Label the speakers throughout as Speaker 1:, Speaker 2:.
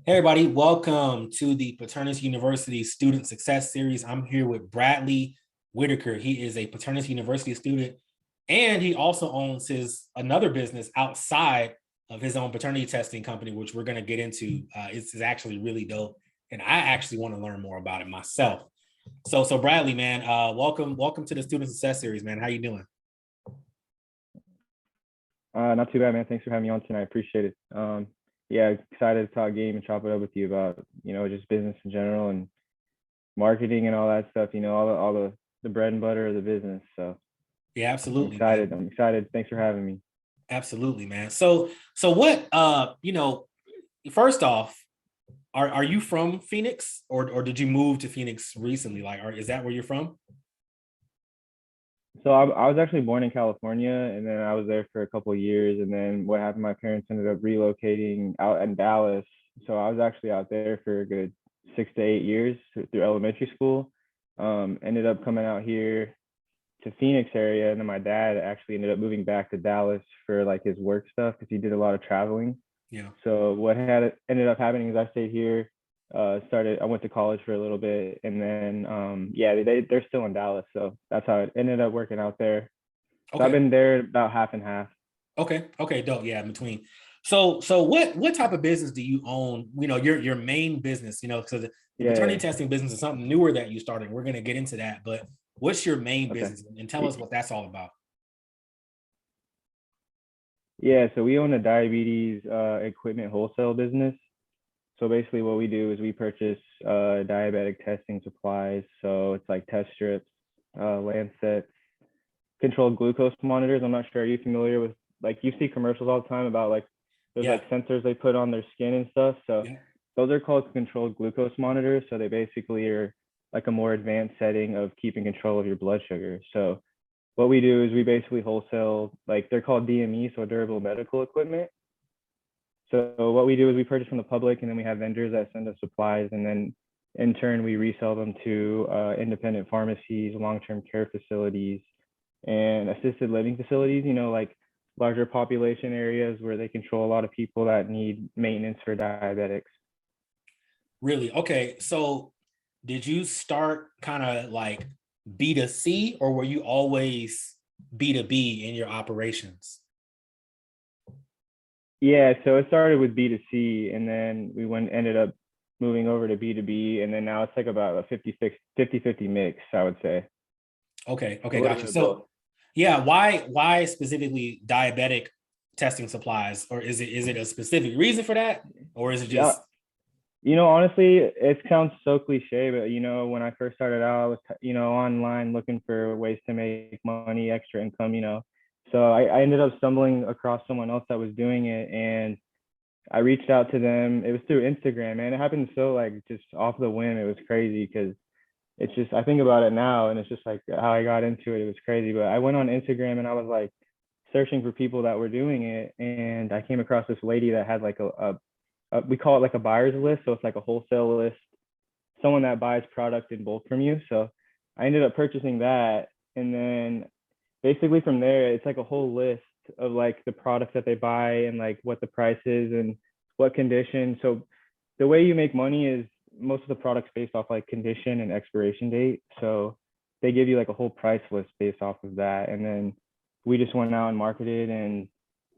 Speaker 1: Hey everybody, welcome to the Paternity University Student Success Series. I'm here with Bradley Whitaker. He is a Paternity University student, and he also owns his another business outside of his own paternity testing company, which we're going to get into. It's actually really dope, and I actually want to learn more about it myself. So Bradley, man, welcome to the Student Success Series, man. How you doing?
Speaker 2: Not too bad, man. Thanks for having me on tonight. I appreciate it. Yeah, excited to talk game and chop it up with you about, just business in general and marketing and all that stuff, all the bread and butter of the business. So
Speaker 1: Yeah,
Speaker 2: I'm
Speaker 1: absolutely, man.
Speaker 2: excited. I'm excited. Thanks for having me.
Speaker 1: Absolutely, man. So what first off, are you from Phoenix or did you move to Phoenix recently? Like, is that where you're from?
Speaker 2: So I was actually born in California, and then I was there for a couple of years. And then what happened, my parents ended up relocating out in Dallas. So I was actually out there for a good 6 to 8 years through elementary school. Ended up coming out here to Phoenix area, and then my dad actually ended up moving back to Dallas for like his work stuff because he did a lot of traveling.
Speaker 1: Yeah.
Speaker 2: So what had ended up happening is I stayed here, I went to college for a little bit, and then yeah, they're still in Dallas, so that's how it ended up working out there. So I've
Speaker 1: Okay.
Speaker 2: been there about half and half.
Speaker 1: Okay. Okay. Dope. Yeah. In between. So what type of business do you own? Your main business. So the
Speaker 2: Yeah,
Speaker 1: paternity
Speaker 2: yeah.
Speaker 1: testing business is something newer that you started. We're gonna get into that, but what's your main
Speaker 2: Okay.
Speaker 1: business? And tell us what that's all about.
Speaker 2: Yeah, so we own a diabetes equipment wholesale business. So basically what we do is we purchase diabetic testing supplies. So it's like test strips, lancets, controlled glucose monitors. I'm not sure. Are you familiar with, like, you see commercials all the time about like those
Speaker 1: Yeah.
Speaker 2: like sensors they put on their skin and stuff. So
Speaker 1: Yeah.
Speaker 2: those are called controlled glucose monitors. So they basically are like a more advanced setting of keeping control of your blood sugar. So what we do is we basically wholesale, like, they're called DME, so durable medical equipment. So what we do is we purchase from the public, and then we have vendors that send us supplies, and then in turn we resell them to independent pharmacies, long-term care facilities, and assisted living facilities. Like larger population areas where they control a lot of people that need maintenance for diabetics.
Speaker 1: Really? Okay. So did you start kind of like B2C or were you always B2B in your operations?
Speaker 2: Yeah, so it started with B2C, and then we went ended up moving over to B2B, and then now it's like about a 50-50 mix, I would say.
Speaker 1: Okay.
Speaker 2: A
Speaker 1: Okay.
Speaker 2: little
Speaker 1: Got you.
Speaker 2: bit of both.
Speaker 1: So yeah, why specifically diabetic testing supplies? Or is it a specific reason for that? Or is it
Speaker 2: Yeah,
Speaker 1: just
Speaker 2: honestly, it sounds so cliche, but when I first started out, I was, online looking for ways to make money, extra income. So I ended up stumbling across someone else that was doing it, and I reached out to them. It was through Instagram, man. It happened so like just off the whim. It was crazy because it's just, I think about it now, and it's just like how I got into it. It was crazy. But I went on Instagram and I was like searching for people that were doing it, and I came across this lady that had like we call it like a buyer's list. So it's like a wholesale list, someone that buys product in bulk from you. So I ended up purchasing that. And then basically from there, it's like a whole list of like the products that they buy and like what the price is and what condition. So the way you make money is most of the products based off like condition and expiration date. So they give you like a whole price list based off of that. And then we just went out and marketed and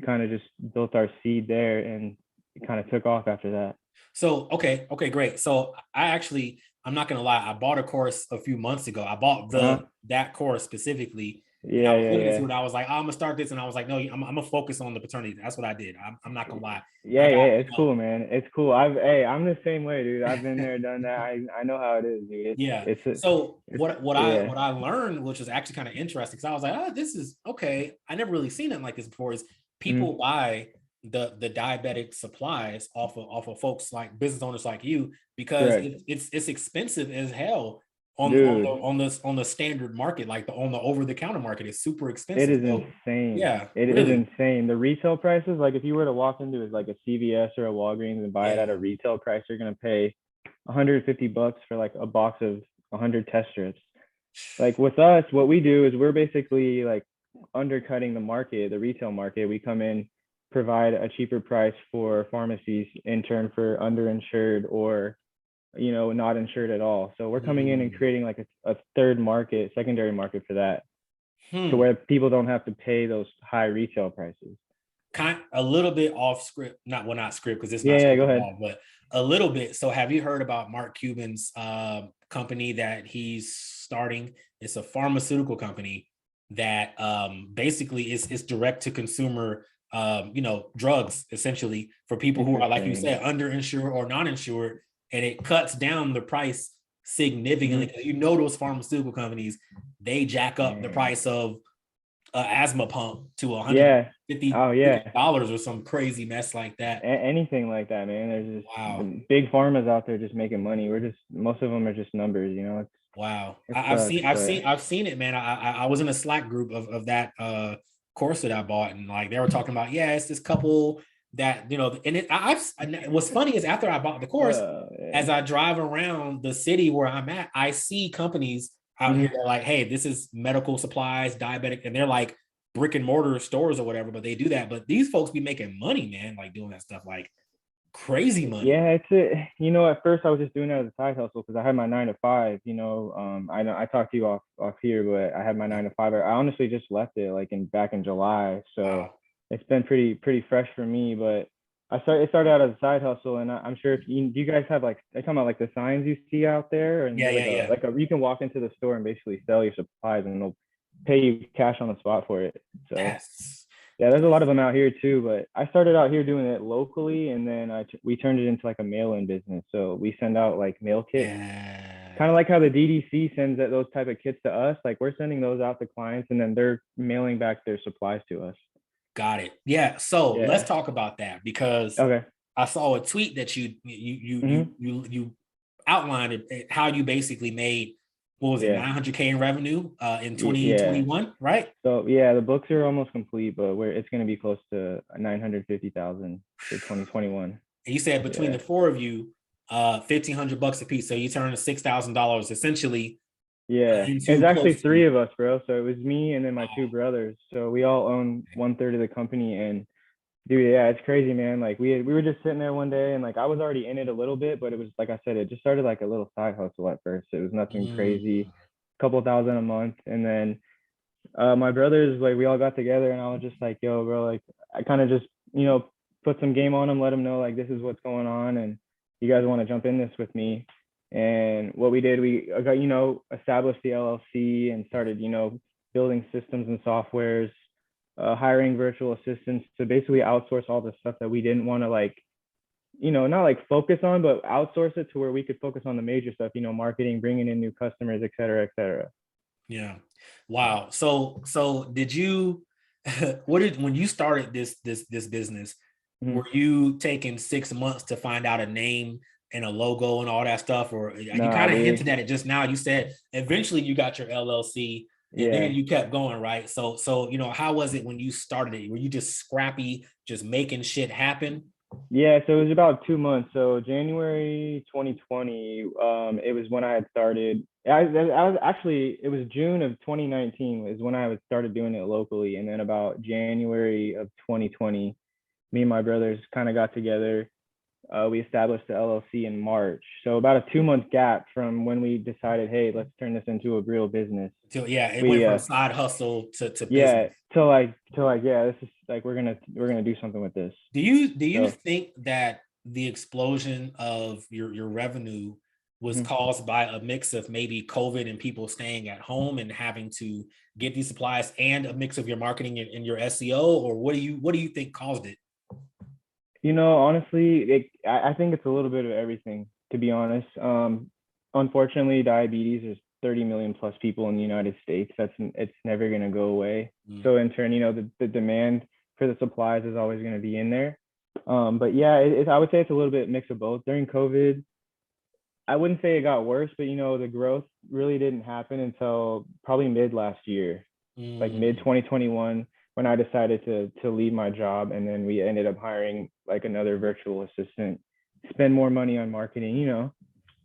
Speaker 2: kind of just built our seed there, and it kind of took off after that.
Speaker 1: so okay, great. So I'm not gonna lie, I bought a course a few months ago. I bought
Speaker 2: Uh-huh.
Speaker 1: that course specifically, and I
Speaker 2: Yeah,
Speaker 1: was
Speaker 2: yeah,
Speaker 1: looking into
Speaker 2: yeah.
Speaker 1: it. I was like, oh, I'm gonna start this, and I was like, no, I'm gonna focus on the paternity. That's what I did. I'm not gonna lie. I
Speaker 2: Yeah,
Speaker 1: got,
Speaker 2: yeah, it's cool, man. It's cool. I'm the same way, dude. I've been there, done that. I know how it is, dude.
Speaker 1: yeah.
Speaker 2: It's
Speaker 1: So
Speaker 2: it's
Speaker 1: what
Speaker 2: yeah.
Speaker 1: I learned, which was actually kind of interesting, because I was like, oh, this is okay. I never really seen it like this before. Is people
Speaker 2: Mhm.
Speaker 1: buy the diabetic supplies off of folks like business owners like you because
Speaker 2: Correct.
Speaker 1: it's expensive as hell
Speaker 2: Dude,
Speaker 1: on the standard market, like on the over the counter market. It's super
Speaker 2: it
Speaker 1: expensive.
Speaker 2: is
Speaker 1: So
Speaker 2: insane.
Speaker 1: yeah,
Speaker 2: It is
Speaker 1: really,
Speaker 2: insane. The retail prices, like if you were to walk into like a CVS or a Walgreens and buy it at
Speaker 1: yeah,
Speaker 2: a retail price, you're gonna pay $150 for like a box of 100 test strips. Like with us, what we do is we're basically like undercutting the market, the retail market. We come in, provide a cheaper price for pharmacies in turn for underinsured or not insured at all. So we're coming in and
Speaker 1: Mm.
Speaker 2: creating like a third market, secondary market for that, to
Speaker 1: Hmm.
Speaker 2: where people don't have to pay those high retail prices.
Speaker 1: Kind a little bit off script, not script because it's
Speaker 2: Yeah,
Speaker 1: not
Speaker 2: yeah,
Speaker 1: script
Speaker 2: go
Speaker 1: at
Speaker 2: ahead.
Speaker 1: all, but a little bit. So have you heard about Mark Cuban's company that he's starting? It's a pharmaceutical company that basically is direct to consumer drugs essentially for people who are, like you
Speaker 2: Interesting.
Speaker 1: said, underinsured or non-insured, and it cuts down the price significantly.
Speaker 2: Mm-hmm.
Speaker 1: Those pharmaceutical companies, they jack up the
Speaker 2: Dang.
Speaker 1: price of asthma pump to
Speaker 2: Yeah.
Speaker 1: $150
Speaker 2: Oh yeah.
Speaker 1: or some crazy mess like that.
Speaker 2: Anything like that, man. There's just
Speaker 1: Wow.
Speaker 2: the big pharmas out there just making money. We're just most of them are just numbers,
Speaker 1: Wow.
Speaker 2: It sucks, but
Speaker 1: I've seen it, man. I was in a Slack group of that course that I bought, and like they were talking about, yeah, it's this couple that, and what's funny is after I bought the course,
Speaker 2: yeah.
Speaker 1: as I drive around the city where I'm at, I see companies out here
Speaker 2: Mhm.
Speaker 1: that are like, hey, this is medical supplies, diabetic, and they're like brick and mortar stores or whatever, but they do that. But these folks be making money, man, like doing that stuff, like crazy money.
Speaker 2: Yeah, at first I was just doing it as a side hustle because I had my 9 to 5. I know I talked to you off here, but I had my 9 to 5. I honestly just left it like back in July, so
Speaker 1: Wow.
Speaker 2: it's been pretty fresh for me. But it started out as a side hustle, and I'm sure if do you guys have like I talking about like the signs you see out there, and
Speaker 1: Yeah,
Speaker 2: they're
Speaker 1: yeah, yeah.
Speaker 2: like a you can walk into the store and basically sell your supplies, and they'll pay you cash on the spot for it. So
Speaker 1: That's
Speaker 2: yeah, there's a lot of them out here too, but I started out here doing it locally, and then we turned it into like a mail-in business. So we send out like mail kits, kind
Speaker 1: yeah.
Speaker 2: of like how the DDC sends those type of kits to us. Like we're sending those out to clients, and then they're mailing back their supplies to us.
Speaker 1: Got it. Yeah. So let's
Speaker 2: Yeah.
Speaker 1: talk about that because
Speaker 2: Okay.
Speaker 1: I saw a tweet that
Speaker 2: Mm-hmm.
Speaker 1: you outlined how you basically made, what was it,
Speaker 2: Yeah.
Speaker 1: 900K in revenue in
Speaker 2: Yeah.
Speaker 1: 2021, right?
Speaker 2: So yeah, the books are almost complete, but it's going to be close to 950,000 for 2021.
Speaker 1: And you said between
Speaker 2: Yeah.
Speaker 1: the four of you, $1,500 a piece. So you turned $6,000 essentially
Speaker 2: Yeah,
Speaker 1: into
Speaker 2: it's actually
Speaker 1: close to,
Speaker 2: three of us, bro. So it was me and then my two brothers. So we all own 1/3 of the company. And dude, yeah, it's crazy, man. Like we were just sitting there one day, and like I was already in it a little bit, but it was like I said, it just started like a little side hustle at first. It was nothing crazy,
Speaker 1: mm,
Speaker 2: couple thousand a month, and then my brothers, like we all got together, and I was just like, yo, bro, like I kind of just put some game on them, let them know like this is what's going on, and you guys want to jump in this with me. And what we did, we got established the LLC and started building systems and softwares, hiring virtual assistants to basically outsource all the stuff that we didn't want to like not like focus on, but outsource it to where we could focus on the major stuff, marketing, bringing in new customers, et cetera, et cetera.
Speaker 1: yeah. Wow. So did you when you started this business,
Speaker 2: Mhm.
Speaker 1: were you taking 6 months to find out a name and a logo and all that stuff? Or you
Speaker 2: Nah,
Speaker 1: kind of
Speaker 2: we
Speaker 1: hinted at it just now. You said eventually you got your LLC and then
Speaker 2: yeah.
Speaker 1: you kept going, right? So how was it when you started it? Were you just scrappy, just making shit happen?
Speaker 2: Yeah, so it was about 2 months. So January 2020, it was when I had started. I was actually, it was June of 2019 is when I started doing it locally, and then about January of 2020, me and my brothers kind of got together. We established the LLC in March, so about a 2 month gap from when we decided, hey, let's turn this into a real business.
Speaker 1: So yeah, it went
Speaker 2: We
Speaker 1: from side hustle to
Speaker 2: yeah,
Speaker 1: business.
Speaker 2: to like yeah, this is like we're gonna do something with this.
Speaker 1: Do you
Speaker 2: So.
Speaker 1: think that the explosion of your revenue was
Speaker 2: Mhm.
Speaker 1: caused by a mix of maybe COVID and people staying at home and having to get these supplies, and a mix of your marketing and your SEO, or what do you think caused it?
Speaker 2: Honestly, I think it's a little bit of everything, to be honest. Unfortunately, diabetes is 30 million plus people in the United States. It's never going to go away.
Speaker 1: Mm.
Speaker 2: So in turn, the demand for the supplies is always going to be in there. But yeah, I would say it's a little bit mix of both. During COVID, I wouldn't say it got worse, but the growth really didn't happen until probably mid last year, like mid
Speaker 1: Mm.
Speaker 2: 2021, when I decided to leave my job, and then we ended up hiring like another virtual assistant, spend more money on marketing.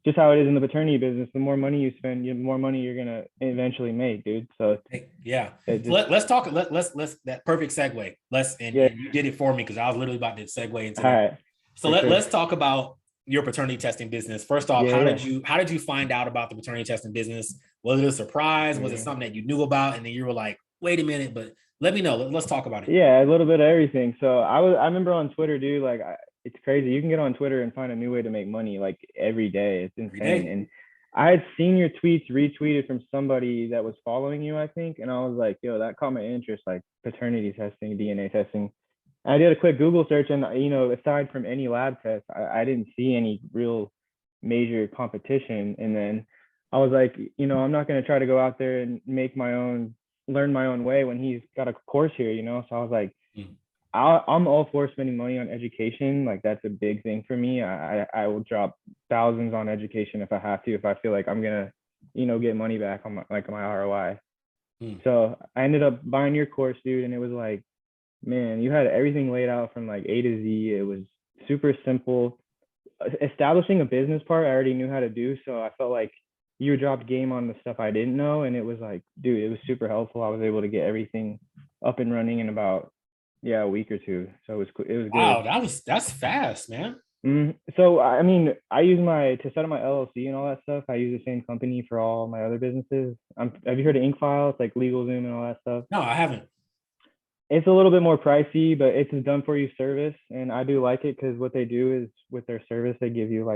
Speaker 2: just how it is in the paternity business. The more money you spend, the more money you're gonna eventually make, dude. So
Speaker 1: Yeah.
Speaker 2: it
Speaker 1: So
Speaker 2: just
Speaker 1: let's talk. Let's that perfect segue.
Speaker 2: yeah.
Speaker 1: And you did it for me because I was literally about to segue into
Speaker 2: All
Speaker 1: that.
Speaker 2: right,
Speaker 1: So
Speaker 2: for sure.
Speaker 1: let's talk about your paternity testing business. First off,
Speaker 2: Yeah, yeah.
Speaker 1: how did you find out about the paternity testing business? Was it a surprise? Was it
Speaker 2: Yeah.
Speaker 1: something that you knew about and then you were like, wait a minute, but let me know. Let's talk about it.
Speaker 2: Yeah, a little bit of everything. So I remember on Twitter, dude, like it's crazy. You can get on Twitter and find a new way to make money like every day. It's
Speaker 1: Every
Speaker 2: insane.
Speaker 1: day.
Speaker 2: And I had seen your tweets retweeted from somebody that was following you, I think, and I was like, yo, that caught my interest, like paternity testing, DNA testing. I did a quick Google search, and aside from any lab test, I didn't see any real major competition. And then I was like, I'm not gonna try to go out there and learn my own way when he's got a course here. So I was like,
Speaker 1: Mm.
Speaker 2: I'm all for spending money on education. Like that's a big thing for me. I will drop thousands on education if I have to, if I feel like I'm gonna, get money back on my ROI.
Speaker 1: Mm.
Speaker 2: So I ended up buying your course, dude, and it was like, man, you had everything laid out from like A to Z. It was super simple. Establishing a business part, I already knew how to do, so I felt like you dropped game on the stuff I didn't know, and it was like, dude, it was super helpful. I was able to get everything up and running in about a week or two, so it was good.
Speaker 1: Wow, that's fast, man.
Speaker 2: So I mean, I use to set up my LLC and all that stuff. I use the same company for all my other businesses. Have you heard of Inkfile? It's like LegalZoom and all that stuff.
Speaker 1: No, I haven't.
Speaker 2: It's a little bit more pricey, but it's a done for you service, and I do like it because what they do is with their service, they give you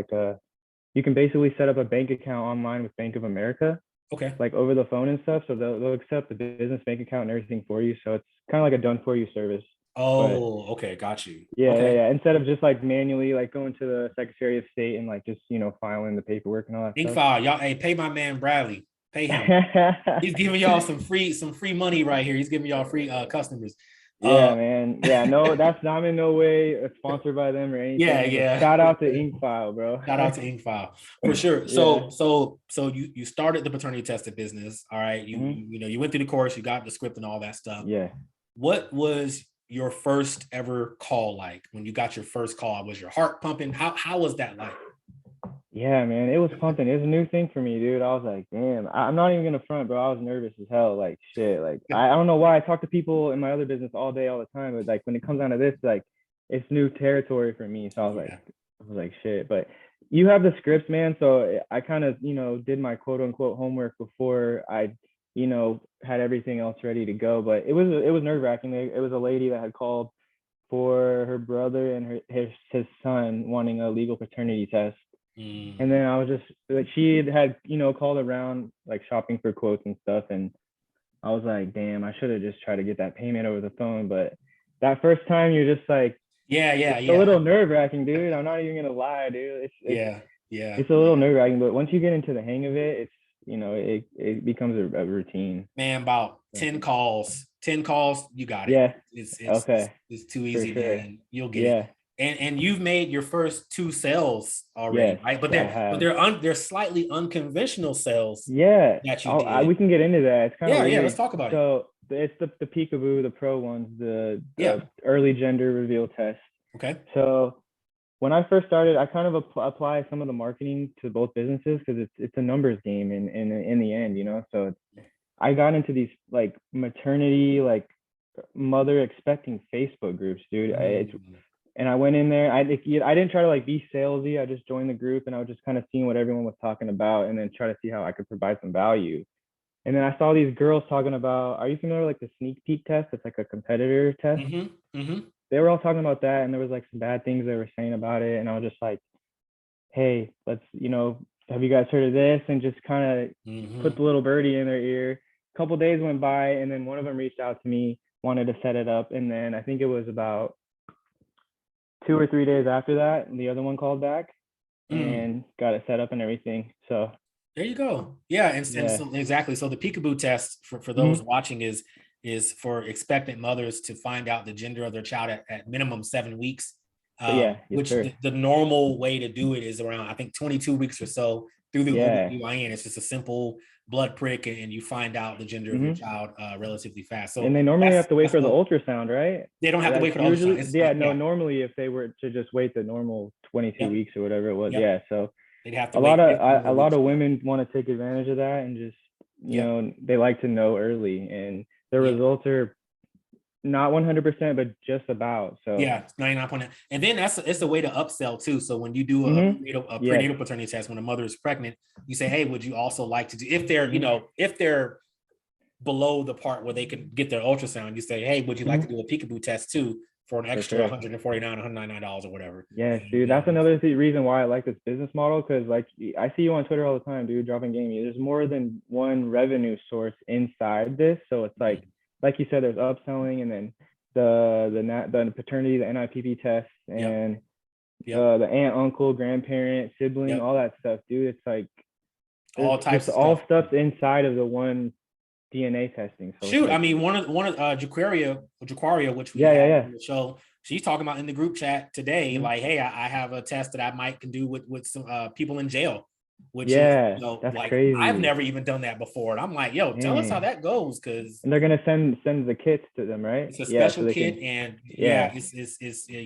Speaker 2: you can basically set up a bank account online with Bank of America,
Speaker 1: Okay.
Speaker 2: like over the phone and stuff. So they'll accept the business bank account and everything for you. So it's kind of like a done for you service. But
Speaker 1: Oh, okay, got you.
Speaker 2: yeah, yeah,
Speaker 1: Okay.
Speaker 2: yeah. Instead of just like manually like going to the Secretary of State and like just filing the paperwork and all that
Speaker 1: Ink
Speaker 2: stuff.
Speaker 1: file, y'all. Hey, pay my man Bradley. Pay him. He's giving y'all some free money right here. He's giving y'all free customers.
Speaker 2: Yeah, man. Yeah, no, I'm in no way sponsored by them or
Speaker 1: Yeah,
Speaker 2: anything. But
Speaker 1: yeah.
Speaker 2: shout out to Inkfile, bro.
Speaker 1: Shout out to Inkfile for sure.
Speaker 2: Yeah.
Speaker 1: So you started the paternity tested business. All right.
Speaker 2: Mm-hmm.
Speaker 1: You went through the course, you got the script and all that stuff.
Speaker 2: Yeah.
Speaker 1: What was your first ever call like? When you got your first call, was your heart pumping? How was that like?
Speaker 2: Yeah, man, it was pumping. It was a new thing for me, dude. I was like, damn, I'm not even gonna front, bro. I was nervous as hell. Like, shit. Like, I don't know why I talk to people in my other business all day, all the time, but like when it comes down to this, like, it's new territory for me. So
Speaker 1: Yeah.
Speaker 2: I was like, shit. But you have the scripts, man. So I kind of, did my quote unquote homework before I, had everything else ready to go. But it was nerve wracking. It was a lady that had called for her brother and his son wanting a legal paternity test. And then I was just like, she had called around like shopping for quotes and stuff, and I was like, damn, I should have just tried to get that payment over the phone. But that first time, you're just like, it's a
Speaker 1: Yeah.
Speaker 2: little nerve wracking, dude. I'm not even gonna lie, dude.
Speaker 1: Yeah. Yeah.
Speaker 2: It's a little nerve wracking, but once you get into the hang of it, it's it becomes a routine.
Speaker 1: Man, about 10 calls. 10 calls, you got it.
Speaker 2: Yeah.
Speaker 1: It's
Speaker 2: Okay.
Speaker 1: it's too
Speaker 2: For
Speaker 1: easy,
Speaker 2: sure.
Speaker 1: man. You'll get it.
Speaker 2: Yeah.
Speaker 1: And you've made your first two sales already,
Speaker 2: Yes,
Speaker 1: right? But
Speaker 2: I
Speaker 1: they're
Speaker 2: have.
Speaker 1: they're slightly unconventional sales
Speaker 2: Yeah.
Speaker 1: that you
Speaker 2: We
Speaker 1: did.
Speaker 2: can get into that. It's kind of
Speaker 1: Yeah, let's
Speaker 2: weird.
Speaker 1: talk about it.
Speaker 2: So it's the Peekaboo, the pro ones,
Speaker 1: Yeah.
Speaker 2: the early gender reveal test.
Speaker 1: Okay.
Speaker 2: So when I first started, I kind of apply some of the marketing to both businesses because it's a numbers game in the end, So I got into these like maternity, like mother expecting Facebook groups, dude. And I went in there. I didn't try to like be salesy. I just joined the group and I was just kind of seeing what everyone was talking about and then try to see how I could provide some value. And then I saw these girls talking about, are you familiar with like the sneak peek test? It's like a competitor test. They were all talking about that, and there was like some bad things they were saying about it. And I was just like, hey, let's, have you guys heard of this? And just kind of put the little birdie in their ear. A couple days went by, and then one of them reached out to me, wanted to set it up. And then I think it was about 2 or 3 days after that, and the other one called back and got it set up and everything. So
Speaker 1: there you go. Yeah, and
Speaker 2: yeah.
Speaker 1: so exactly. So the Peekaboo test for those watching is for expectant mothers to find out the gender of their child at minimum 7 weeks.
Speaker 2: But yeah, yes,
Speaker 1: Which
Speaker 2: sir.
Speaker 1: the normal way to do it is around, I think, 22 weeks or so through the
Speaker 2: Yeah.
Speaker 1: OBGYN. It's just a simple blood prick, and you find out the gender of your child relatively fast. So
Speaker 2: And they normally have to wait for the ultrasound, right?
Speaker 1: They don't have to wait for the
Speaker 2: usually,
Speaker 1: ultrasound.
Speaker 2: yeah, no, normally if they were to just wait the normal 22 weeks or whatever it was, yeah. So
Speaker 1: They'd have to
Speaker 2: A
Speaker 1: wait
Speaker 2: lot of
Speaker 1: 50 more
Speaker 2: a lot
Speaker 1: weeks.
Speaker 2: of women want to take advantage of that and just,
Speaker 1: Yep.
Speaker 2: they like to know early, and the
Speaker 1: Yep.
Speaker 2: results are not 100%, but just about. So,
Speaker 1: Yeah, 99.9. And then it's a way to upsell too. So when you do a
Speaker 2: yes.
Speaker 1: prenatal paternity test when a mother is pregnant, you say, hey, would you also like to do, if they're,
Speaker 2: Mhm.
Speaker 1: if they're below the part where they can get their ultrasound, you say, hey, would you like to do a peekaboo test too for an
Speaker 2: For
Speaker 1: extra
Speaker 2: sure.
Speaker 1: 149, $199 or whatever?
Speaker 2: Yes, dude. That's another reason why I like this business model, because like I see you on Twitter all the time, dude, dropping game. There's more than one revenue source inside this, so it's like you said, there's upselling, and then the paternity, the NIPP test,
Speaker 1: Yep.
Speaker 2: and
Speaker 1: Yep.
Speaker 2: the aunt, uncle, grandparent, sibling,
Speaker 1: Yep.
Speaker 2: all that stuff, dude. It's like there's
Speaker 1: All types
Speaker 2: just
Speaker 1: of
Speaker 2: all
Speaker 1: stuff.
Speaker 2: stuff's inside of the one DNA testing. So it's
Speaker 1: Shoot, I
Speaker 2: like,
Speaker 1: mean, one of Jaquaria, which we
Speaker 2: yeah, yeah,
Speaker 1: had
Speaker 2: yeah.
Speaker 1: on the show, she's talking about in the group chat today,
Speaker 2: Mhm.
Speaker 1: like, hey, I have a test that I might can do with some people in jail, which is,
Speaker 2: Yeah, that's
Speaker 1: like I've
Speaker 2: crazy.
Speaker 1: never even done that before, and I'm like, yo, tell us how
Speaker 2: Dang.
Speaker 1: that goes, because
Speaker 2: And they're gonna send the kits to them, right?
Speaker 1: it's a
Speaker 2: Yeah, so
Speaker 1: special
Speaker 2: they
Speaker 1: kit,
Speaker 2: can.
Speaker 1: and yeah,
Speaker 2: Yeah.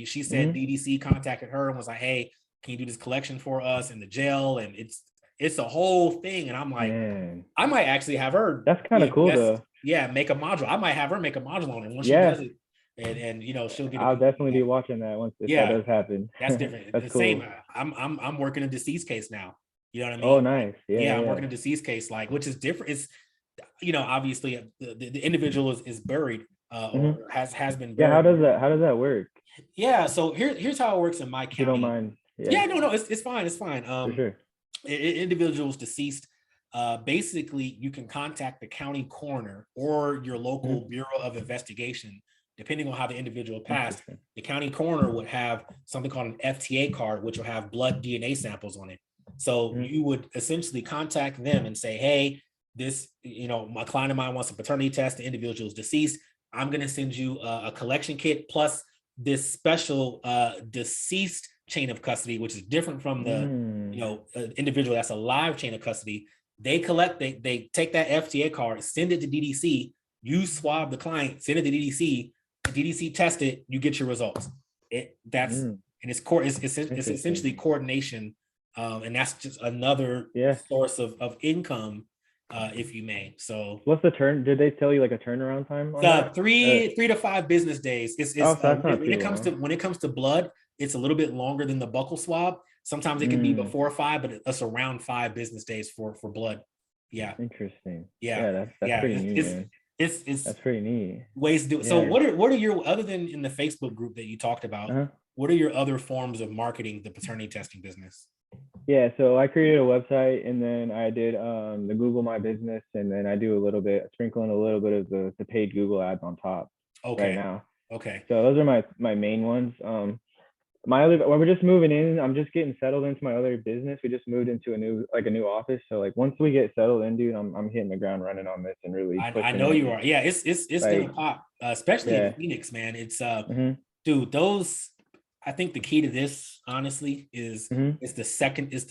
Speaker 1: she said
Speaker 2: Hmm.
Speaker 1: DDC contacted her and was like, hey, can you do this collection for us in the jail, and it's a whole thing, and I'm like,
Speaker 2: Man,
Speaker 1: I might actually have her
Speaker 2: that's kind
Speaker 1: be
Speaker 2: of
Speaker 1: a
Speaker 2: cool
Speaker 1: guest.
Speaker 2: though.
Speaker 1: Yeah, make a module. I might have her make a module on it when she does
Speaker 2: Yeah,
Speaker 1: it, and she'll get a
Speaker 2: I'll
Speaker 1: piece of
Speaker 2: definitely be
Speaker 1: that.
Speaker 2: watching that once if that
Speaker 1: Yeah,
Speaker 2: does happen.
Speaker 1: that's different.
Speaker 2: That's
Speaker 1: The same.
Speaker 2: cool.
Speaker 1: I'm working a deceased case now. You know what I
Speaker 2: Oh,
Speaker 1: mean? Like,
Speaker 2: nice. Yeah,
Speaker 1: yeah,
Speaker 2: yeah,
Speaker 1: I'm
Speaker 2: yeah.
Speaker 1: working a deceased case, like, which is different. It's, obviously the individual is buried,
Speaker 2: Hmm.
Speaker 1: or has been
Speaker 2: Yeah,
Speaker 1: buried.
Speaker 2: how does that work?
Speaker 1: Yeah, so here's how it works in my
Speaker 2: If you don't
Speaker 1: county.
Speaker 2: mind. Yeah,
Speaker 1: Yeah, no, it's fine, it's fine.
Speaker 2: for sure.
Speaker 1: Individuals deceased, basically you can contact the county coroner or your
Speaker 2: Hmm.
Speaker 1: local bureau of investigation, depending on how the individual passed.
Speaker 2: Interesting.
Speaker 1: The county coroner would have something called an FTA card, which will have blood DNA samples on it. So
Speaker 2: Hmm.
Speaker 1: you would essentially contact them and say, hey, this, my client of mine wants a paternity test, the individual is deceased. I'm going to send you a collection kit plus this special deceased chain of custody, which is different from the
Speaker 2: Mm.
Speaker 1: individual that's a live chain of custody. They take that FTA card, send it to DDC, you swab the client, send it to DDC, DDC test it, you get your results.
Speaker 2: Mm.
Speaker 1: And it's
Speaker 2: Interesting.
Speaker 1: essentially coordination, and that's just another
Speaker 2: Yeah.
Speaker 1: source of income, if you may. So
Speaker 2: What's the turn? Did they tell you like a turnaround time on that?
Speaker 1: three to 5 business days.
Speaker 2: Oh, so that's
Speaker 1: When
Speaker 2: not too
Speaker 1: it comes to
Speaker 2: long.
Speaker 1: blood, it's a little bit longer than the buccal swab. Sometimes it can be
Speaker 2: Mm.
Speaker 1: before 5, but it's around 5 business days for blood. Yeah,
Speaker 2: Interesting.
Speaker 1: yeah,
Speaker 2: Yeah, that's
Speaker 1: yeah.
Speaker 2: pretty neat, man.
Speaker 1: It's
Speaker 2: That's pretty neat.
Speaker 1: ways to do it. So
Speaker 2: Yeah.
Speaker 1: what are your, other than in the Facebook group that you talked about,
Speaker 2: Uh-huh.
Speaker 1: what are your other forms of marketing the paternity testing business?
Speaker 2: Yeah, so I created a website, and then I did the Google My Business, and then I do a little bit, sprinkling a little bit of the paid Google ads on top right
Speaker 1: Okay,
Speaker 2: now.
Speaker 1: okay,
Speaker 2: So those are my main ones. My other, when we're just moving in, I'm just getting settled into my other business. We just moved into a new office. So like once we get settled in, dude, I'm hitting the ground running on this and really
Speaker 1: I
Speaker 2: pushing
Speaker 1: know
Speaker 2: it.
Speaker 1: you are. Yeah, it's gonna
Speaker 2: Like,
Speaker 1: pop, especially in
Speaker 2: yeah.
Speaker 1: Phoenix, man. It's
Speaker 2: Hmm.
Speaker 1: dude, those, I think the key to this, honestly, is
Speaker 2: Hmm.
Speaker 1: it's the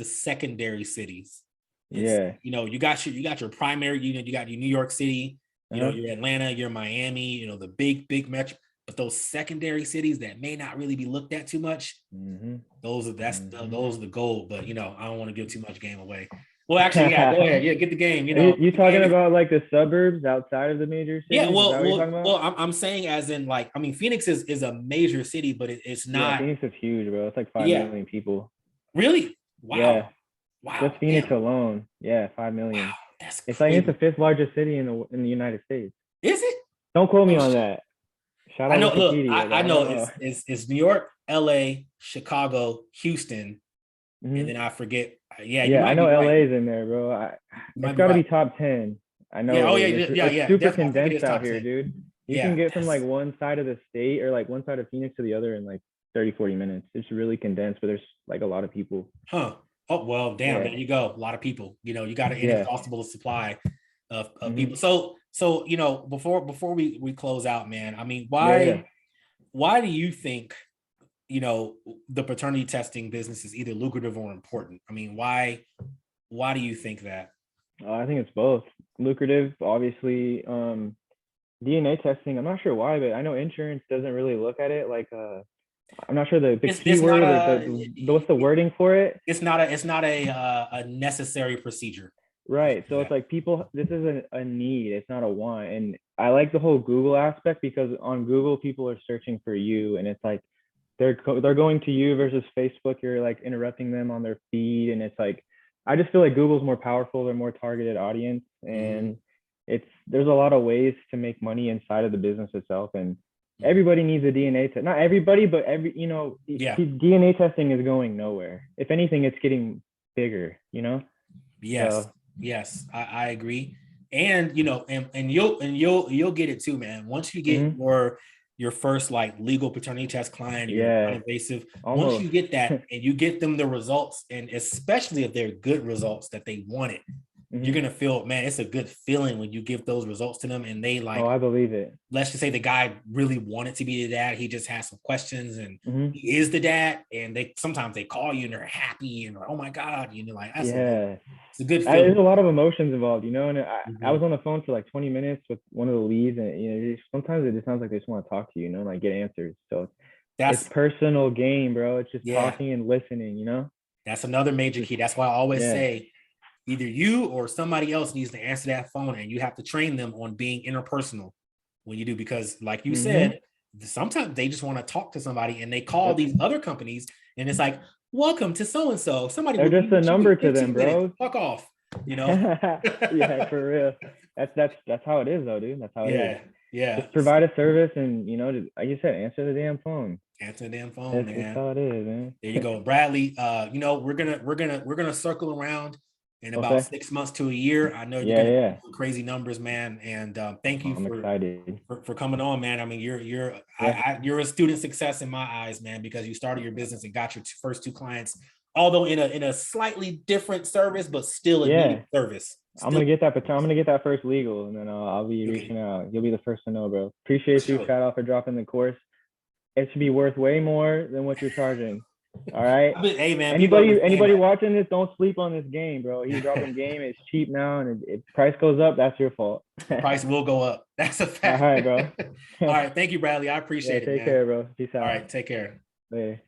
Speaker 1: secondary cities. It's,
Speaker 2: Yeah.
Speaker 1: you got your primary, you got your New York City,
Speaker 2: Uh-huh.
Speaker 1: your Atlanta, your Miami, the big metro, but those secondary cities that may not really be looked at too much,
Speaker 2: Hmm. Hmm.
Speaker 1: those are the gold. But I don't want to give too much game away. Well, actually, yeah, go ahead. Yeah, get the game.
Speaker 2: You
Speaker 1: The
Speaker 2: talking
Speaker 1: game.
Speaker 2: about like the suburbs outside of the major
Speaker 1: Yeah,
Speaker 2: cities? Is that what you're talking about?
Speaker 1: I'm saying, as in, like, I mean, Phoenix is a major city, but it's
Speaker 2: Yeah,
Speaker 1: not.
Speaker 2: Phoenix is huge, bro. It's like 5
Speaker 1: Yeah,
Speaker 2: million people.
Speaker 1: really. Wow,
Speaker 2: Yeah, just
Speaker 1: wow,
Speaker 2: Phoenix
Speaker 1: damn,
Speaker 2: alone. Yeah,
Speaker 1: wow,
Speaker 2: 5 million.
Speaker 1: that's
Speaker 2: It's the
Speaker 1: crazy.
Speaker 2: fifth largest city in the United States.
Speaker 1: Is it?
Speaker 2: Don't quote me
Speaker 1: Oh
Speaker 2: on
Speaker 1: shit.
Speaker 2: that. Shout
Speaker 1: I
Speaker 2: out
Speaker 1: know. Look,
Speaker 2: Wikipedia, but
Speaker 1: I
Speaker 2: I don't
Speaker 1: know
Speaker 2: know.
Speaker 1: it's New York, L.A., Chicago, Houston, and
Speaker 2: Hmm.
Speaker 1: then I forget. Yeah, you
Speaker 2: Yeah, I
Speaker 1: might
Speaker 2: know
Speaker 1: be right.
Speaker 2: LA's in there, bro.
Speaker 1: You
Speaker 2: It's
Speaker 1: might be
Speaker 2: got to be
Speaker 1: right.
Speaker 2: top 10. I know
Speaker 1: Yeah.
Speaker 2: it
Speaker 1: Oh yeah.
Speaker 2: is.
Speaker 1: Yeah.
Speaker 2: It's
Speaker 1: Yeah.
Speaker 2: super
Speaker 1: Definitely. I think it is
Speaker 2: condensed out
Speaker 1: top
Speaker 2: here,
Speaker 1: 10.
Speaker 2: dude. You can
Speaker 1: Yeah.
Speaker 2: get from like
Speaker 1: That's
Speaker 2: one side of the state or like one side of Phoenix to the other in like 30, 40 minutes. It's really condensed, but there's like a lot of people.
Speaker 1: huh. Oh well, damn.
Speaker 2: Yeah.
Speaker 1: There you go. A lot of people. You got an
Speaker 2: Yeah.
Speaker 1: inexhaustible supply of
Speaker 2: Hmm.
Speaker 1: people. So before we close out, man. I mean,
Speaker 2: Yeah, yeah.
Speaker 1: why do you think the paternity testing business is either lucrative or important? I mean, why do you think that?
Speaker 2: I think it's both lucrative, obviously. DNA testing, I'm not sure why, but I know insurance doesn't really look at it like I'm not sure the
Speaker 1: it's not
Speaker 2: keyword or what's the wording for it.
Speaker 1: it's not a necessary procedure.
Speaker 2: Right. So it's like people, this is a need, it's not a want. And I like the whole Google aspect because on Google, people are searching for you, and it's like they're going to you versus Facebook. You're like interrupting them on their feed, and it's like I just feel like Google's more powerful. They're more targeted audience, and there's a lot of ways to make money inside of the business itself. And everybody needs a DNA test. Not everybody, but DNA testing is going nowhere. If anything, it's getting bigger.
Speaker 1: Yes.
Speaker 2: So,
Speaker 1: Yes, I agree. And you know, and you'll get it too, man. Once you get your first like legal paternity test client, you're non-invasive. Once
Speaker 2: almost.
Speaker 1: you get that and you get them the results, and especially if they're good results that they wanted, you're gonna feel, man, it's a good feeling when you give those results to them and they like,
Speaker 2: oh, I believe it.
Speaker 1: let's just say the guy really wanted to be the dad. He just has some questions and he is the dad. And they sometimes they call you and they're happy and like, oh my God, like that's it's a good feeling.
Speaker 2: There's a lot of emotions involved, and I was on the phone for like 20 minutes with one of the leads, and sometimes it just sounds like they just want to talk to you, like get answers. So it's personal game, bro. It's just talking and listening,
Speaker 1: That's another major key. That's why I always say either you or somebody else needs to answer that phone, and you have to train them on being interpersonal when you do, because like you said, sometimes they just want to talk to somebody and they call these other companies and it's like, welcome to so-and-so. Somebody
Speaker 2: they're just a number to them, bro.
Speaker 1: Fuck off,
Speaker 2: Yeah, for real. That's how it is though, dude. That's how it is.
Speaker 1: Yeah.
Speaker 2: Just provide a service and like you said, answer the damn phone.
Speaker 1: Answer the damn phone, man.
Speaker 2: That's how it is, man.
Speaker 1: There you go. Bradley, we're gonna circle around in about 6 months to a year. I know you're gonna do crazy numbers, man. And thank you for coming on, man. I mean, you're a student success in my eyes, man, because you started your business and got your first 2 clients, although in a slightly different service, but still a needed service.
Speaker 2: I'm gonna get that first legal, and then I'll be reaching out. You'll be the first to know, bro. Appreciate you, shout out for dropping the course. It should be worth way more than what you're charging. All right.
Speaker 1: Hey man,
Speaker 2: anybody watching this, don't sleep on this game, bro. He's dropping game. It's cheap now, and if price goes up, that's your fault.
Speaker 1: Price will go up. That's a fact.
Speaker 2: All right, bro.
Speaker 1: All right, thank you, Bradley. I appreciate it.
Speaker 2: Take care, bro. Peace out.
Speaker 1: All right, take care.
Speaker 2: Later.